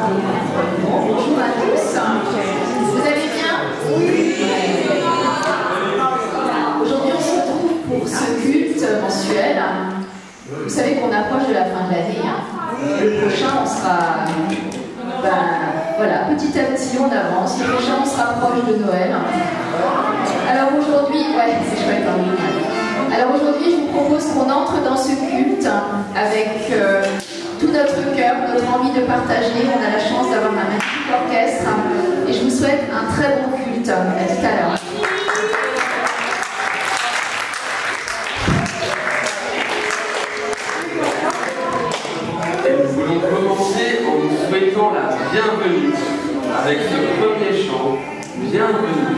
Bonjour à tous. Vous allez bien? Oui. Aujourd'hui, on se retrouve pour ce culte mensuel. Vous savez qu'on approche de la fin de l'année. Le prochain, on sera... voilà, petit à petit, on avance. Le prochain, on se rapproche de Noël. Alors aujourd'hui, ouais, c'est chouette. Alors aujourd'hui, je vous propose qu'on entre dans ce culte avec tout notre cœur, notre envie de partager. On a la chance d'avoir un magnifique orchestre et je vous souhaite un très bon culte. À tout à l'heure. Et nous voulons commencer en vous souhaitant la bienvenue avec ce premier chant, Bienvenue.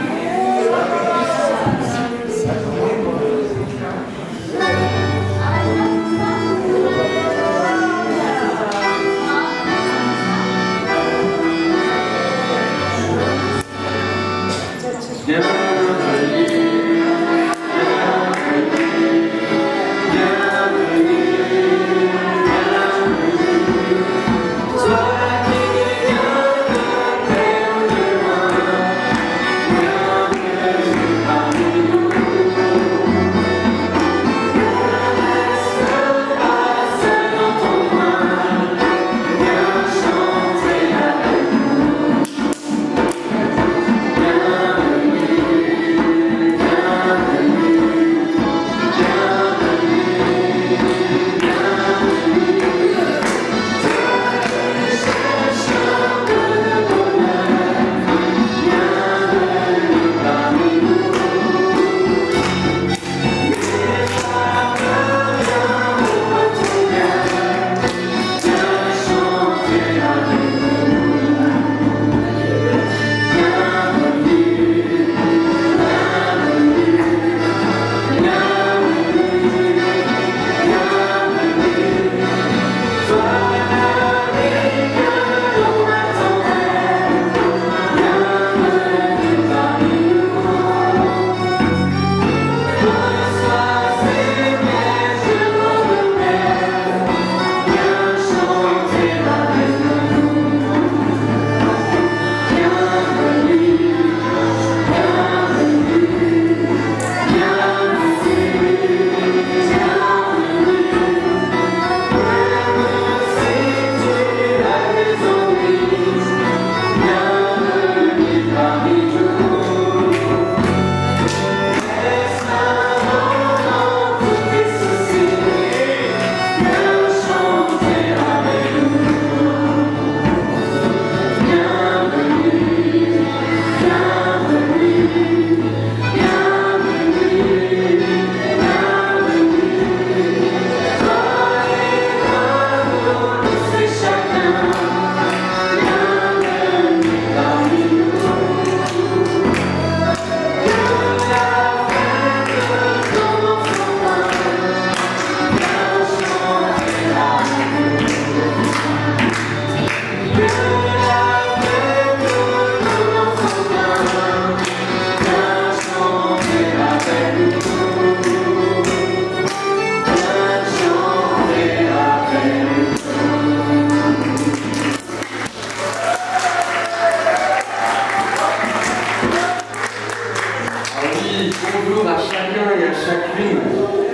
Bonjour à chacun et à chacune.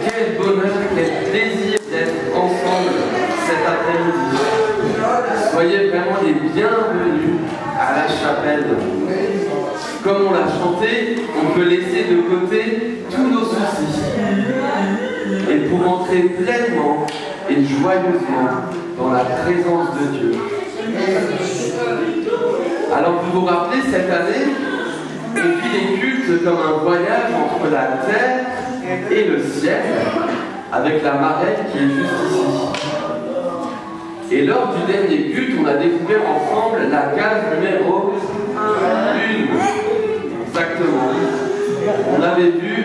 Quel bonheur, quel plaisir d'être ensemble cet après-midi. Soyez vraiment les bienvenus à la chapelle. Comme on l'a chanté, on peut laisser de côté tous nos soucis. Et pour entrer pleinement et joyeusement dans la présence de Dieu. Alors vous vous rappelez, cette année, on vit les cultes comme un voyage entre la terre et le ciel, avec la marraine qui est juste ici. Et lors du dernier culte, on a découvert ensemble la case numéro 1. Exactement. On avait vu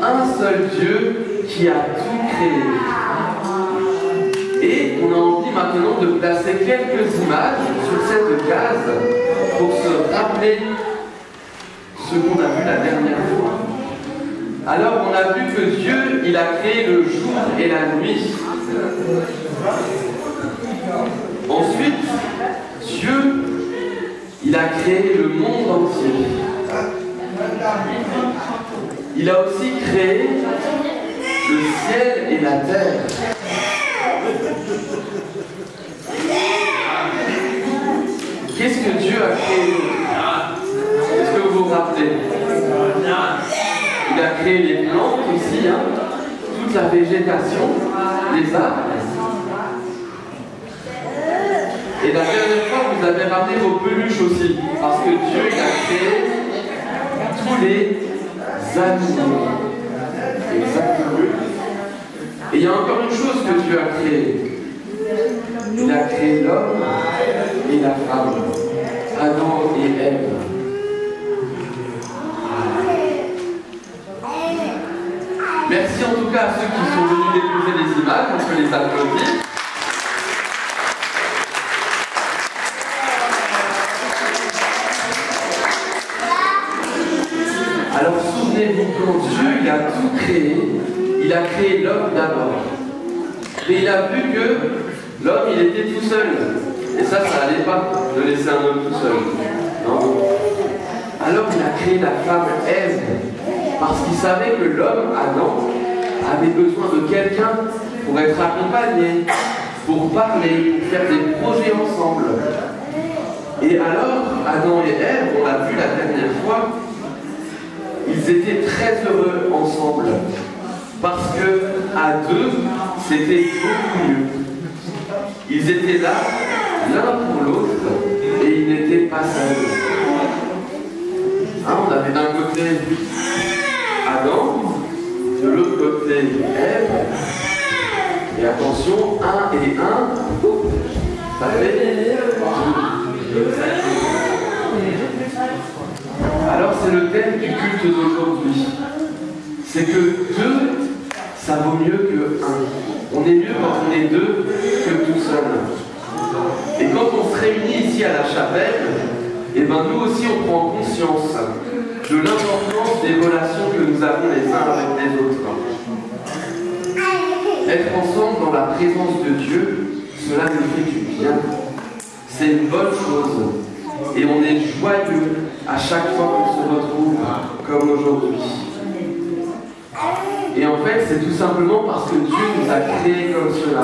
un seul Dieu qui a tout créé. Et on a envie maintenant de placer quelques images sur cette case pour se rappeler ce qu'on a vu la dernière fois. Alors on a vu que Dieu, il a créé le jour et la nuit. Ensuite, Dieu Il a créé le monde entier. Il a aussi créé le ciel et la terre. Qu'est-ce que Dieu a créé? Est-ce que vous vous rappelez? Il a créé les plantes aussi, hein, toute la végétation, les arbres. Et la dernière fois, vous avez ramené vos peluches aussi, parce que Dieu il a créé tous les animaux. Exactement. Et il y a encore une chose que Dieu a créée. Il a créé l'homme et la femme, Adam et Ève. Merci en tout cas à ceux qui sont venus déposer les images, on peut les applaudir. Alors souvenez-vous, quand Dieu il a tout créé, il a créé l'homme d'abord. Mais il a vu que l'homme il était tout seul. Et ça n'allait pas de laisser un homme tout seul. Non. Alors il a créé la femme Ève, parce qu'il savait que l'homme, Adam, avait besoin de quelqu'un pour être accompagné, pour parler, pour faire des projets ensemble. Et alors, Adam et Ève, on l'a vu la dernière fois, ils étaient très heureux ensemble. Parce que à deux, c'était beaucoup mieux. Ils étaient là, l'un pour l'autre, et ils n'étaient pas seuls. Hein, on avait d'un côté Adam, de l'autre côté Ève, et attention, 1 et 1, ça fait 2. Alors c'est le thème du culte d'aujourd'hui. C'est que 2, ça vaut mieux que 1. On est mieux quand on est 2 que tout seul. Et quand on se réunit ici à la chapelle, et ben nous aussi on prend conscience de l'importance des relations que nous avons les uns avec les autres. Être ensemble dans la présence de Dieu, cela nous fait du bien. C'est une bonne chose. Et on est joyeux à chaque fois qu'on se retrouve comme aujourd'hui. Et en fait, c'est tout simplement parce que Dieu nous a créés comme cela.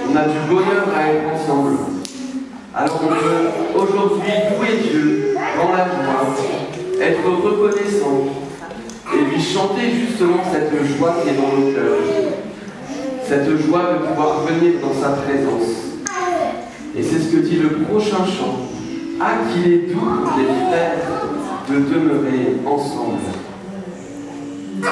On a du bonheur à être ensemble. Alors on peut aujourd'hui louer Dieu dans la joie, être reconnaissant et lui chanter justement cette joie qui est dans nos cœurs. Cette joie de pouvoir venir dans sa présence. Et c'est ce que dit le prochain chant. Ah, qu'il est doux, les frères, de demeurer ensemble. Ah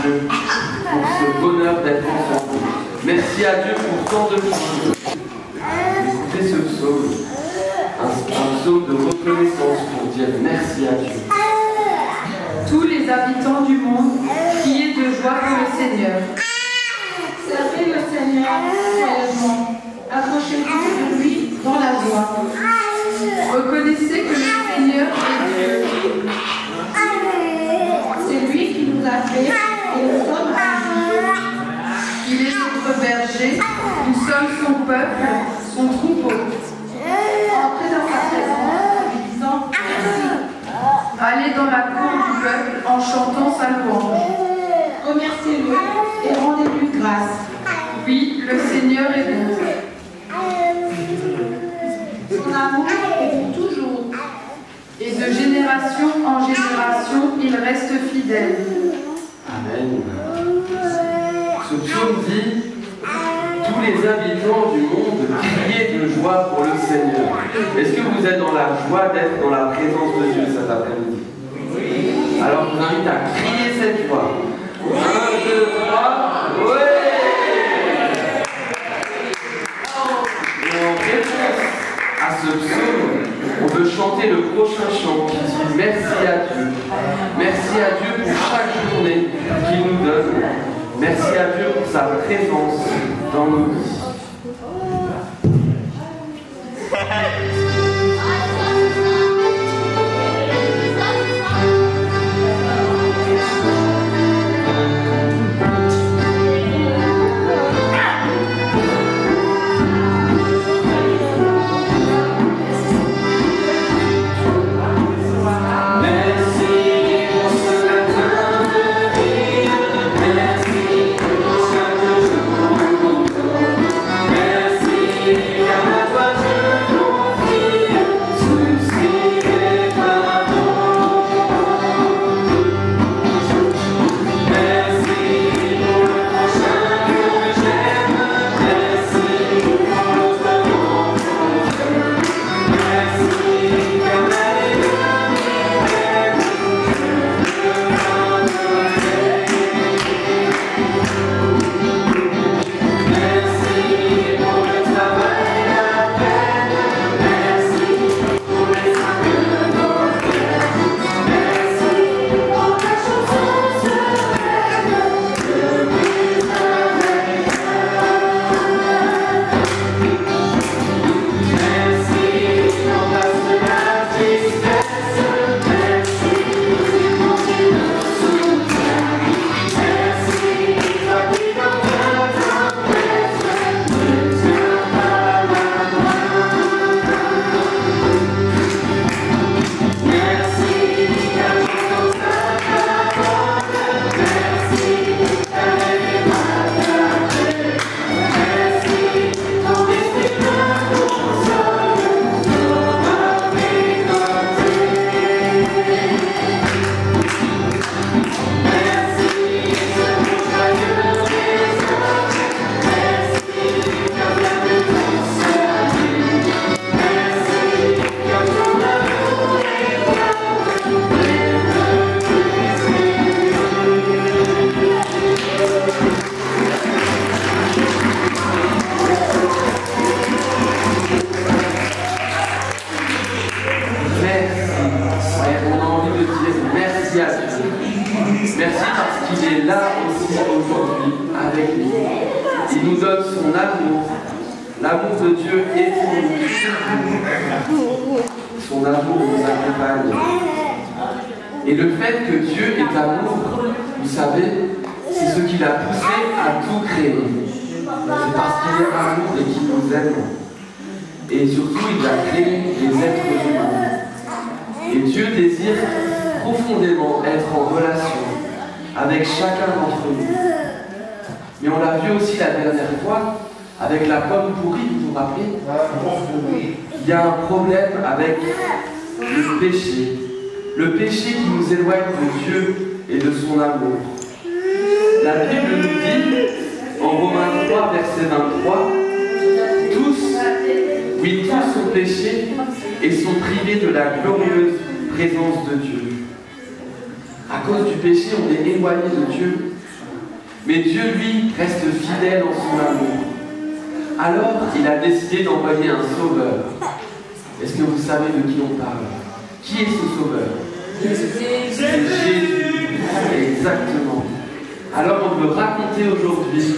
Dieu pour ce bonheur d'être ensemble. Merci à Dieu pour tant de choses. Écoutez ce psaume, un psaume de reconnaissance pour dire merci à Dieu. Tous les habitants du monde, criez de joie pour le Seigneur. Servez le Seigneur joyeusement. Approchez-vous de lui dans la joie. Reconnaissez que le Seigneur est Dieu. C'est lui qui nous a fait et nous sommes à lui. Il est notre berger, nous sommes son peuple, son troupeau. Entrez dans sa présence en lui disant merci. Allez dans la cour du peuple en chantant sa louange. Remerciez-le et rendez-lui grâce. Oui, le Seigneur est bon. Son amour est pour toujours. Et de génération en génération, il reste fidèle. Amen. Ce psaume dit tous les habitants du monde criez de joie pour le Seigneur. Est-ce que vous êtes dans la joie d'être dans la présence de Dieu cet après-midi? Oui. Alors je vous invite à crier cette joie. 1, 2, 3, ouais! Et en réponse à ce psaume, on veut chanter le prochain chant qui dit merci à Dieu. Merci à Dieu pour chaque journée qu'il nous donne. Merci à Dieu pour sa présence dans nos vies. Merci parce qu'il est là aussi aujourd'hui avec nous. Il nous donne son amour. L'amour de Dieu est pour nous. Son amour nous accompagne. Et le fait que Dieu est amour, vous savez, c'est ce qui l'a poussé à tout créer. C'est parce qu'il est amour et qu'il nous aime. Et surtout, il a créé les êtres humains. Et Dieu désire profondément être en relation avec chacun d'entre nous. Mais on l'a vu aussi la dernière fois avec la pomme pourrie, vous vous rappelez? Il y a un problème avec le péché. Le péché qui nous éloigne de Dieu et de son amour. La Bible nous dit, en Romains 3, verset 23, tous ont péché et sont privés de la glorieuse présence de Dieu. À cause du péché, on est éloigné de Dieu Mais Dieu, lui, reste fidèle en son amour. Alors, il a décidé d'envoyer un sauveur. Est-ce que vous savez de qui on parle? Qui est ce sauveur? C'est Jésus. Exactement. Alors, on veut raconter aujourd'hui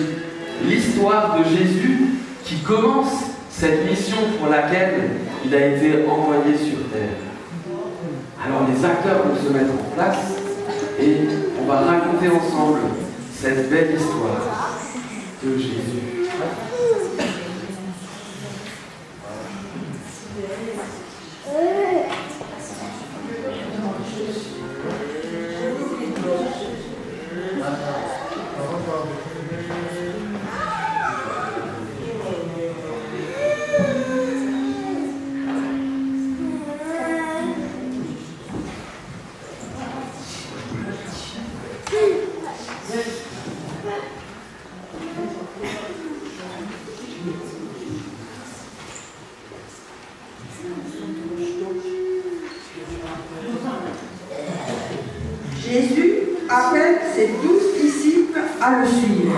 l'histoire de Jésus qui commence cette mission pour laquelle il a été envoyé sur terre. Alors, les acteurs vont se mettre en place et on va raconter ensemble cette belle histoire de Jésus. Jésus appelle ses 12 disciples à le suivre.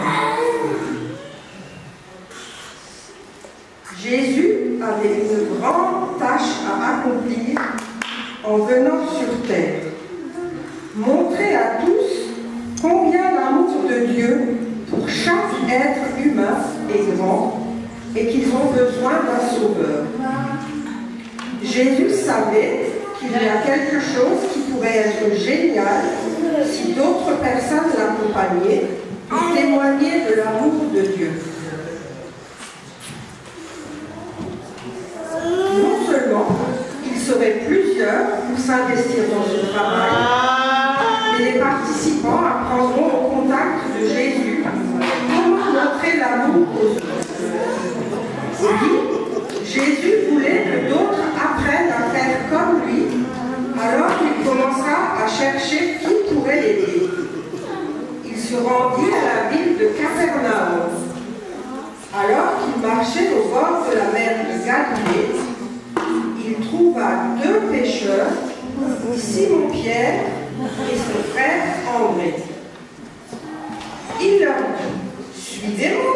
Jésus avait une grande tâche à accomplir en venant sur terre. Montrer à tous combien l'amour de Dieu pour chaque être humain est grand et qu'ils ont besoin d'un sauveur. Jésus savait qu'il y a quelque chose qui pourrait être génial si d'autres personnes l'accompagnaient et témoignaient de l'amour de Dieu. Non seulement il serait plusieurs pour s'investir dans ce travail, mais les participants apprendront au contact de Jésus comment montrer l'amour aux autres. Oui, Jésus voulait que d'autres apprennent à faire comme lui, alors il commença à chercher qui pourrait l'aider. Il se rendit à la ville de Capernaum. Alors qu'il marchait au bord de la mer de Galilée, il trouva 2 pêcheurs, Simon-Pierre et son frère André. Il leur dit: suivez-moi.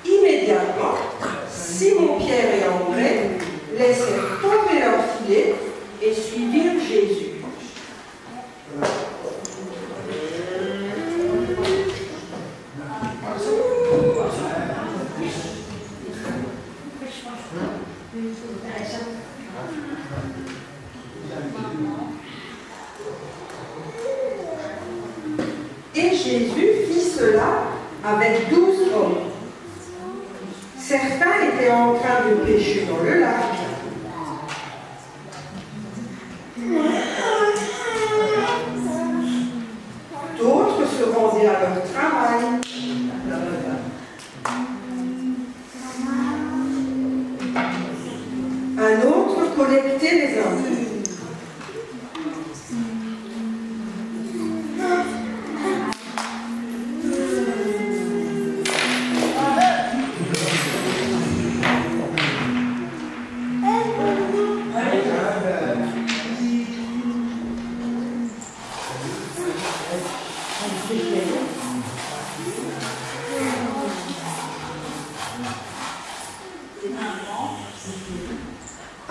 Immédiatement, Simon-Pierre et André laissèrent tomber leur filet et suivirent Jésus. Et Jésus fit cela avec 12 hommes. Certains étaient en train de pêcher dans le lac. D'autres se rendaient à leur travail. Un autre collectait les impôts.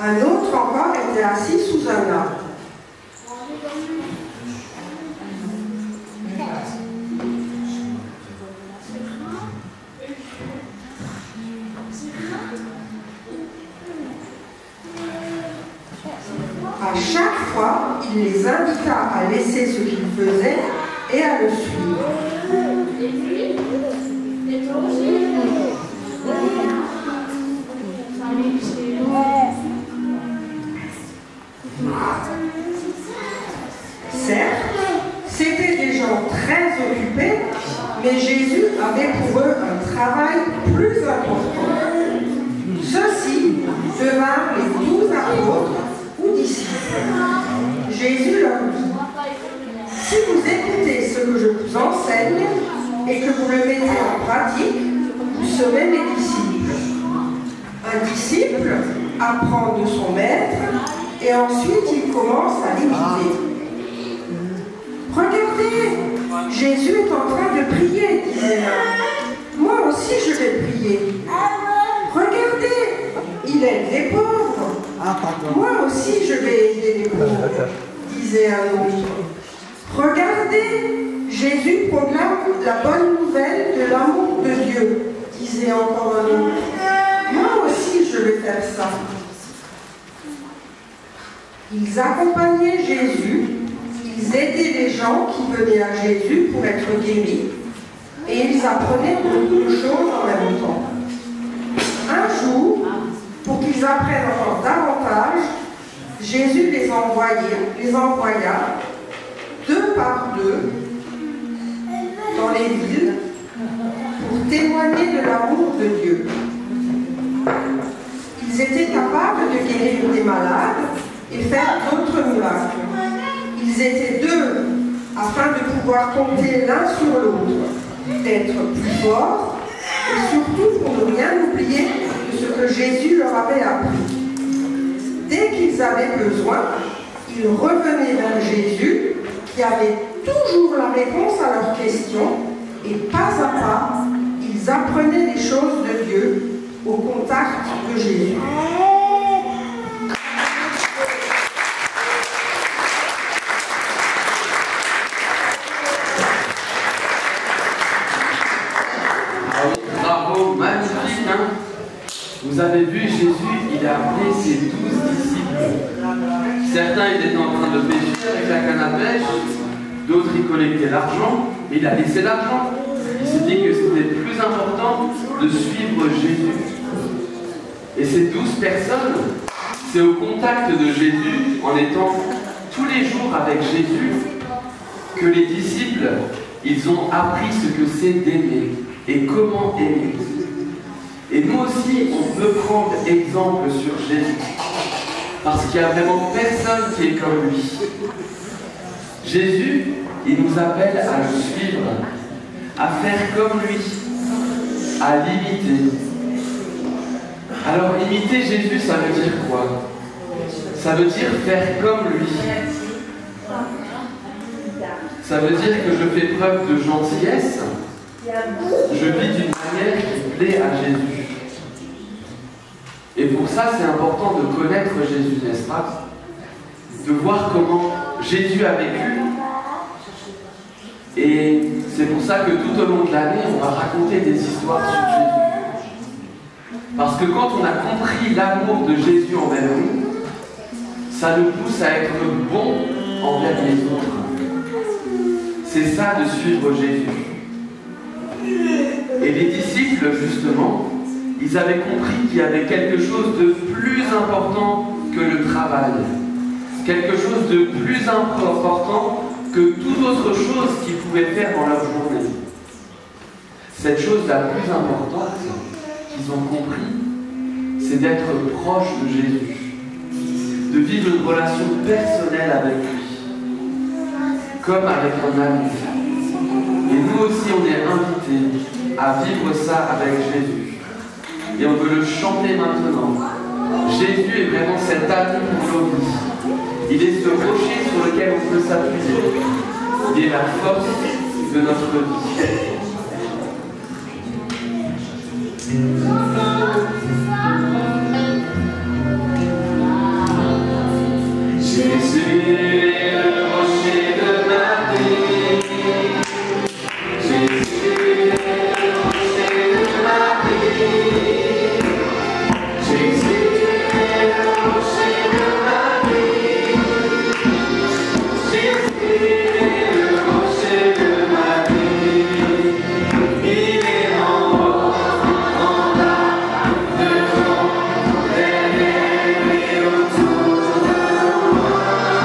Un autre encore était assis sous un arbre. À chaque fois, il les invita à laisser ce qu'ils faisaient et à le suivre. Certes, c'étaient des gens très occupés, mais Jésus avait pour eux un travail plus important. Ceux-ci devinrent les 12 apôtres ou disciples. Jésus leur dit: si vous écoutez ce que je vous enseigne et que vous le mettez en pratique, vous serez mes disciples. Un disciple apprend de son maître et ensuite il commence à l'imiter. regardez, Jésus est en train de prier, disait l'un. Moi aussi je vais prier. Regardez, il aide les pauvres. Moi aussi je vais aider les pauvres, disait un autre. Regardez, Jésus proclame la bonne nouvelle de l'amour de Dieu, disait encore un autre. Moi aussi je vais faire ça. Ils accompagnaient Jésus, ils aidaient les gens qui venaient à Jésus pour être guéris, et ils apprenaient beaucoup de choses en même temps. Un jour, pour qu'ils apprennent encore davantage, Jésus les envoya deux par deux dans les villes pour témoigner de l'amour de Dieu. Ils étaient capables de guérir des malades et faire d'autres miracles. Ils étaient deux afin de pouvoir compter l'un sur l'autre, d'être plus forts et surtout pour ne rien oublier de ce que Jésus leur avait appris. Dès qu'ils avaient besoin, ils revenaient vers Jésus qui avait toujours la réponse à leurs questions et pas à pas, ils apprenaient les choses de Dieu au contact de Jésus. Bravo, magnifique, hein? Vous avez vu, Jésus, il a appelé ses 12 disciples. Certains étaient en train de pêcher avec la canne à pêche, d'autres ils collectaient l'argent, et il a laissé l'argent. Il s'est dit que c'était plus important de suivre Jésus. Et ces 12 personnes, c'est au contact de Jésus, en étant tous les jours avec Jésus, que les disciples, ils ont appris ce que c'est d'aimer et comment aimer. Et nous aussi, on peut prendre exemple sur Jésus, parce qu'il n'y a vraiment personne qui est comme lui. Jésus, il nous appelle à le suivre, à faire comme lui, à l'imiter. Alors, imiter Jésus, ça veut dire quoi? Ça veut dire faire comme lui. Ça veut dire que je fais preuve de gentillesse, je vis d'une manière qui plaît à Jésus. Et pour ça, c'est important de connaître Jésus, n'est-ce pas? De voir comment Jésus a vécu. Et c'est pour ça que tout au long de l'année, on va raconter des histoires sur Jésus. Parce que quand on a compris l'amour de Jésus envers nous, ça nous pousse à être bon envers les autres. C'est ça de suivre Jésus. Et les disciples, justement, ils avaient compris qu'il y avait quelque chose de plus important que le travail. Quelque chose de plus important que toute autre chose qu'ils pouvaient faire dans leur journée. Cette chose la plus importante qu'ils ont compris, c'est d'être proche de Jésus, de vivre une relation personnelle avec lui, comme avec un ami. Et nous aussi, on est invités à vivre ça avec Jésus. Et on veut le chanter maintenant. Jésus est vraiment cet ami pour nos vies. Il est ce rocher sur lequel on peut s'appuyer. Il est la force de notre vie. Jésus est le rocher de ma vie. Jésus est le rocher de ma vie. Jésus est le rocher de ma vie. Jésus est le rocher de ma vie. Il est en haut, en bas, devant, derrière et autour de moi.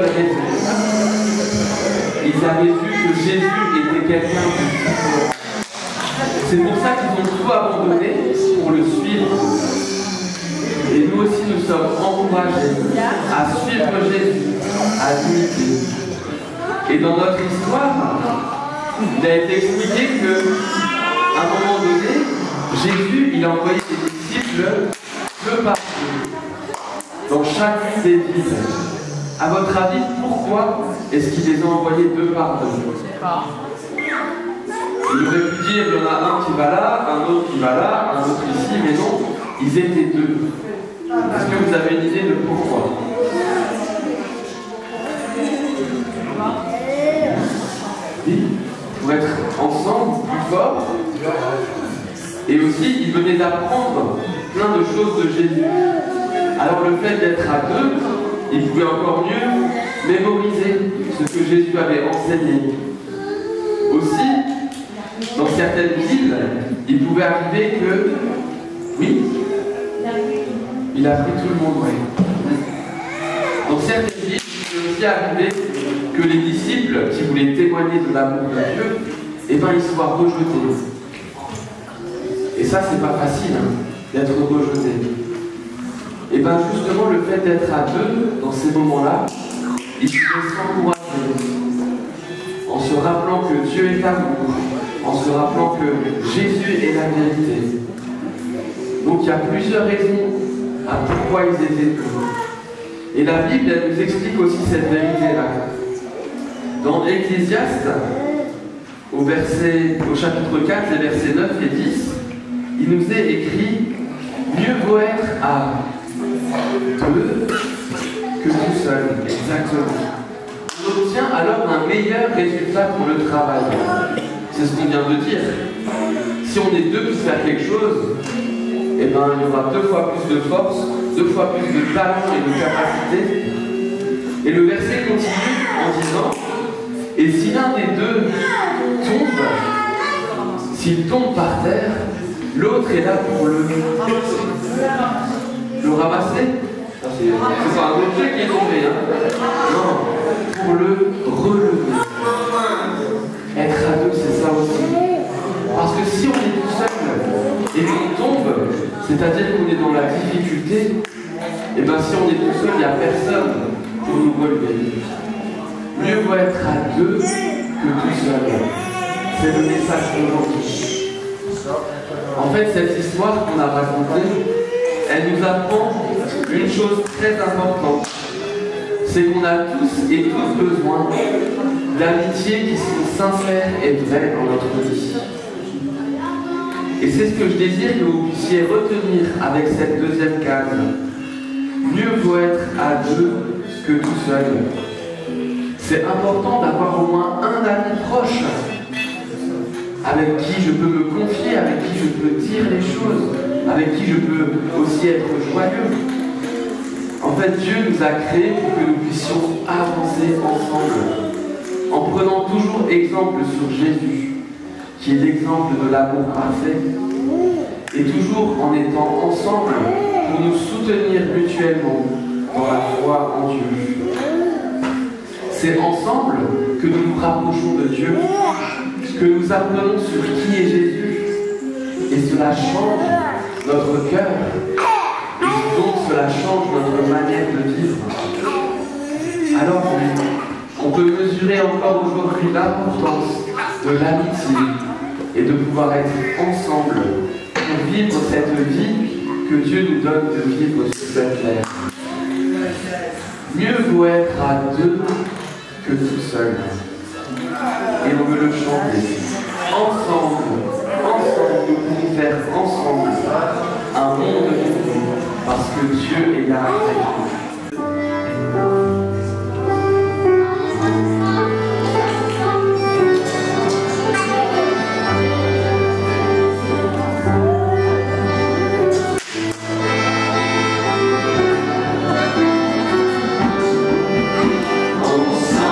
raison. Ils avaient vu que Jésus était quelqu'un de différent. C'est pour ça qu'ils ont tout abandonné pour le suivre. Et nous aussi, nous sommes encouragés à suivre Jésus, à l'imiter. Et dans notre histoire, il a été expliqué qu'à un moment donné, Jésus, il a envoyé ses disciples peu partout, dans chacune des villes. À votre avis, pourquoi est-ce qu'il les a envoyés deux par deux? Il aurait pu dire, il y en a un qui va là, un autre qui va là, un autre ici, mais non, ils étaient deux. Est-ce que vous avez une idée de pourquoi? Oui, pour être ensemble, plus forts. Et aussi, ils venaient d'apprendre plein de choses de Jésus. Alors le fait d'être à deux, ils pouvaient encore mieux mémoriser ce que Jésus avait enseigné. Aussi, dans certaines villes, il pouvait arriver que, oui, il a pris tout le monde, oui. Dans certaines villes, il peut aussi arriver que les disciples qui voulaient témoigner de l'amour de Dieu, eh ben, ils soient rejetés. Et ça, c'est pas facile, hein, d'être rejeté. Et bien justement, le fait d'être à deux dans ces moments-là, il faut s'encourager en se rappelant que Dieu est amour, en se rappelant que Jésus est la vérité. Donc il y a plusieurs raisons à pourquoi ils étaient deux. Et la Bible, elle nous explique aussi cette vérité-là. Dans Ecclésiaste, au chapitre 4, les versets 9 et 10, il nous est écrit « Mieux vaut être à deux que tout seul ». Exactement. On obtient alors un meilleur résultat pour le travail. C'est ce qu'on vient de dire. Si on est deux pour faire quelque chose, eh ben, il y aura 2 fois plus de force, 2 fois plus de talent et de capacité. Et le verset continue en disant « Et si l'un des deux tombe, s'il tombe par terre, l'autre est là pour le ramasser. » C'est pas un objet qui est tombé, hein. Non, pour le relever. Être à deux, c'est ça aussi. Parce que si on est tout seul et qu'on tombe, c'est-à-dire qu'on est dans la difficulté, et bien si on est tout seul, il n'y a personne pour nous relever. Mieux vaut être à deux que tout seul. C'est le message d'aujourd'hui. En fait, cette histoire qu'on a racontée, elle nous apprend une chose très importante. C'est qu'on a tous et tous besoin d'amitiés qui sont sincères et vraies dans notre vie. Et c'est ce que je désire que vous puissiez retenir avec cette deuxième case. Mieux vaut être à deux que tout seul. C'est important d'avoir au moins un ami proche avec qui je peux me confier, avec qui je peux dire les choses, avec qui je peux aussi être joyeux. En fait, Dieu nous a créés pour que nous puissions avancer ensemble, en prenant toujours exemple sur Jésus, qui est l'exemple de l'amour parfait, et toujours en étant ensemble pour nous soutenir mutuellement dans la foi en Dieu. C'est ensemble que nous nous rapprochons de Dieu, que nous apprenons sur qui est Jésus, et cela change notre cœur, et donc cela change notre manière de vivre. Alors on peut mesurer encore aujourd'hui l'importance de l'amitié et de pouvoir être ensemble pour vivre cette vie que Dieu nous donne de vivre sur cette terre. Mieux vaut être à deux que tout seul. Et on veut le chanter. Ensemble, nous pouvons faire ensemble un monde nouveau parce que Dieu est là avec nous. Ensemble,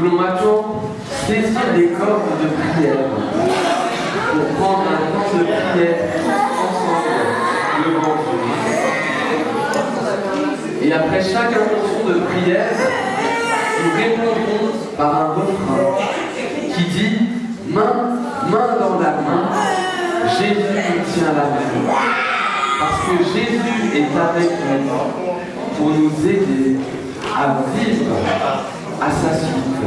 voulons maintenant saisir les cordes de prière pour prendre un temps de prière ensemble devant Dieu. Et après chaque intention de prière, nous répondrons par un refrain qui dit main dans la main, Jésus nous tient la main. Parce que Jésus est avec nous pour nous aider à vivre à sa suite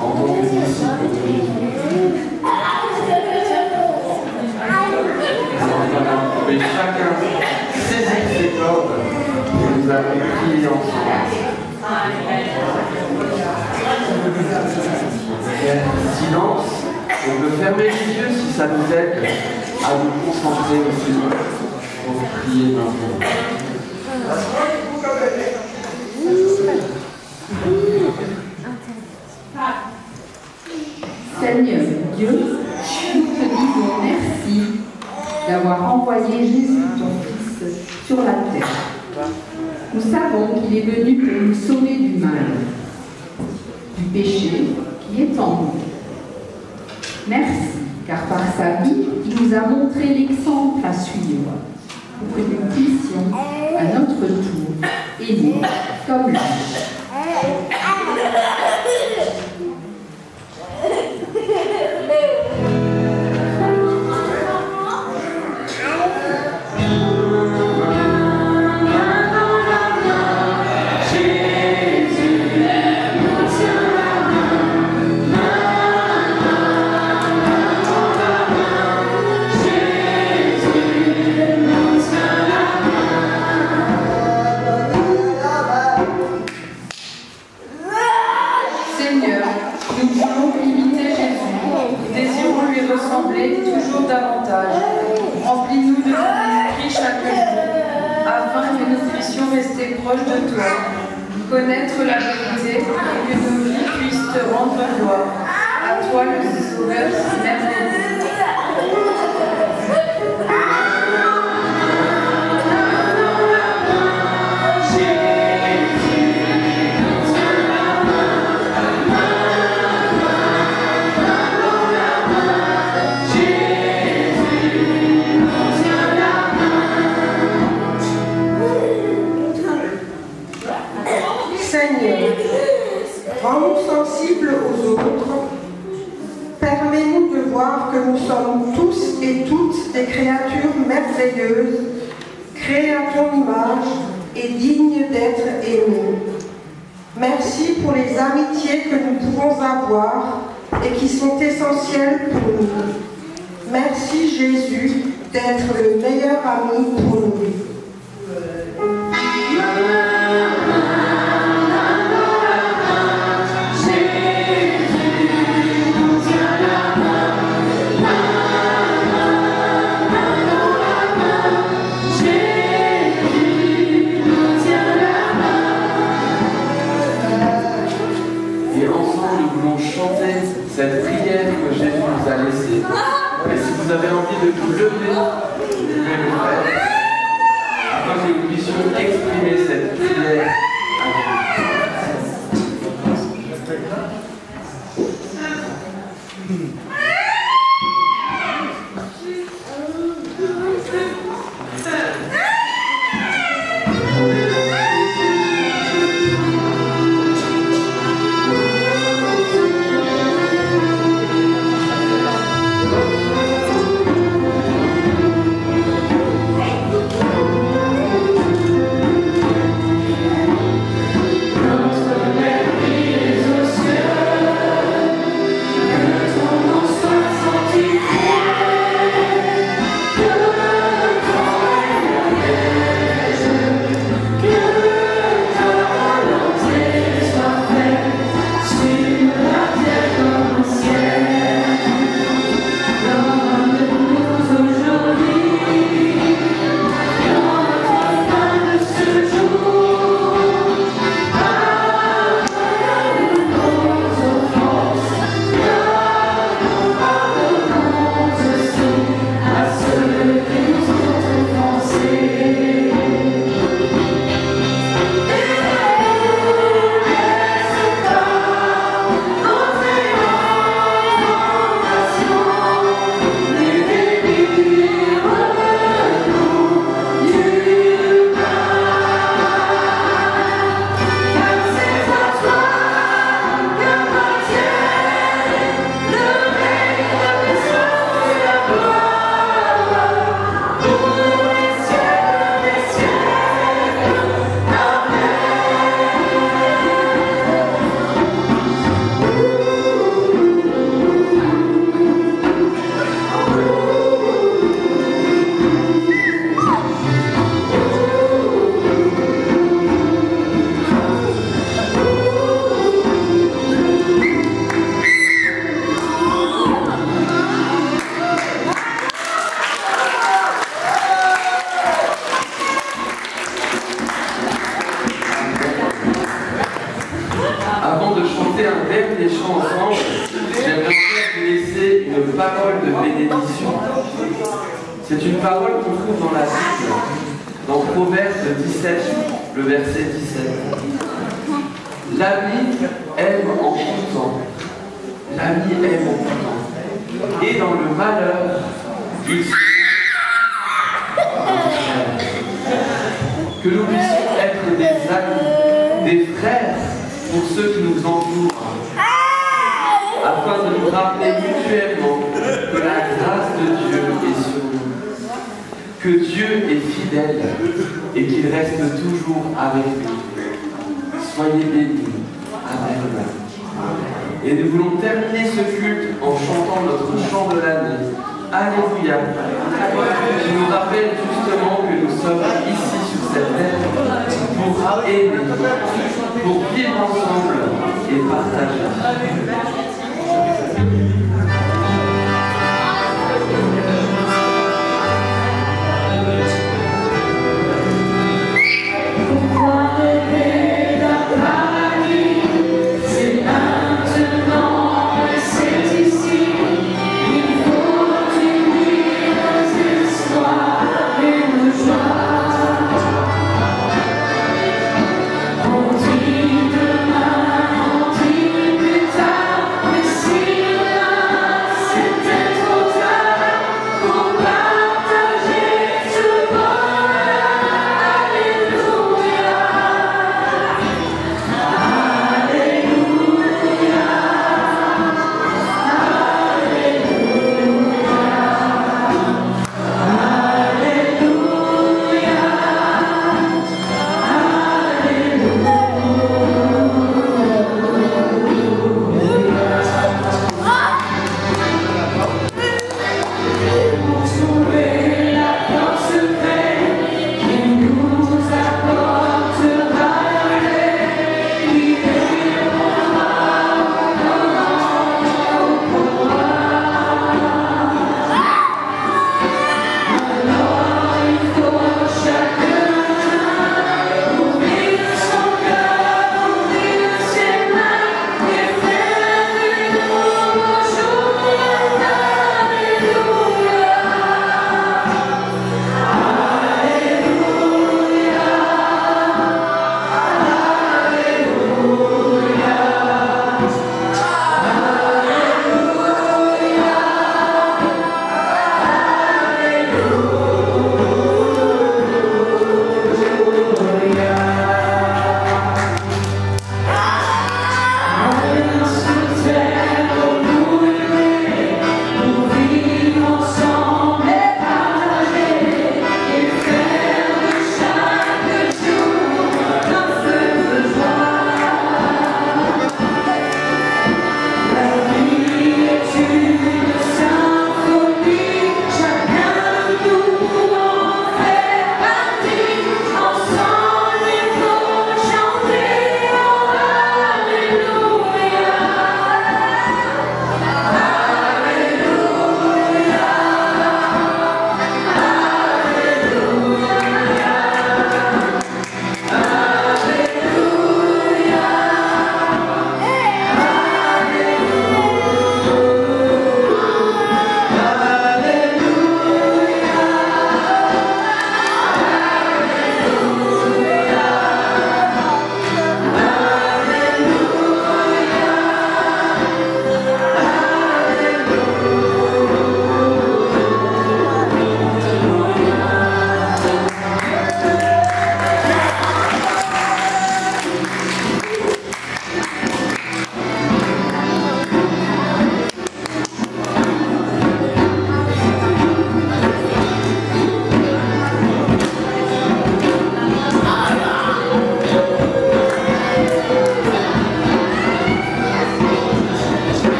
en tant que disciples de Jésus. Alors voilà, vous pouvez chacun saisir ses cordes et nous allons prier ensemble. Silence, on peut fermer les yeux si ça nous aide à nous concentrer aussi pour prier maintenant. Seigneur Dieu, nous te disons merci d'avoir envoyé Jésus, ton Fils, sur la terre. Nous savons qu'il est venu pour nous sauver du mal, du péché qui est en nous. Merci, car par sa vie, il nous a montré l'exemple à suivre, pour que nous puissions, à notre tour, aimer comme lui. Toujours davantage. Remplis-nous de ton esprit chaque jour, afin que nous puissions rester proches de toi, connaître la vérité et que nos vies puissent te rendre gloire. À toi le Sauveur merveilleux. Seigneur, rends-nous sensibles aux autres. Permets-nous de voir que nous sommes tous et toutes des créatures merveilleuses, créées à ton image et dignes d'être aimées. Merci pour les amitiés que nous pouvons avoir et qui sont essentielles pour nous. Merci Jésus d'être le meilleur ami pour nous. Cette prière que Jésus nous a laissée. Et si vous avez envie de vous lever, vous pouvez le faire, afin que nous puissions exprimer cette prière à Dieu. Notre Père qui es aux cieux, que ton nom un dernier chant ensemble, j'aimerais vous laisser une parole de bénédiction. C'est une parole qu'on trouve dans la Bible, dans Proverbe 17, le verset 17. L'ami aime en tout temps. L'ami aime en tout temps. Et dans le malheur, il se que nous puissions être des amis, des frères pour ceux qui nous entourent, afin de nous rappeler mutuellement que la grâce de Dieu est sur nous, que Dieu est fidèle et qu'il reste toujours avec nous. Soyez bénis. Amen. Et nous voulons terminer ce culte en chantant notre chant de l'année. Alléluia, qui nous rappelle justement que nous sommes ici sur cette terre pour aimer, pour vivre ensemble et partager. Pourquoi rêver d'un paradis? C'est maintenant et c'est ici. Il faut unir nos espoirs et nos joies. On dit demain, on dit plus tard, mais si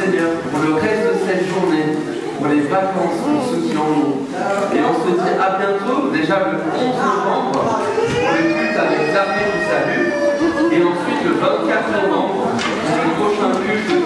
Seigneur pour le reste de cette journée, pour les vacances, pour ceux qui en ont. Et on se dit à bientôt, déjà le 11 novembre, pour le culte avec l'armée du salut, et ensuite le 24 novembre, pour le prochain culte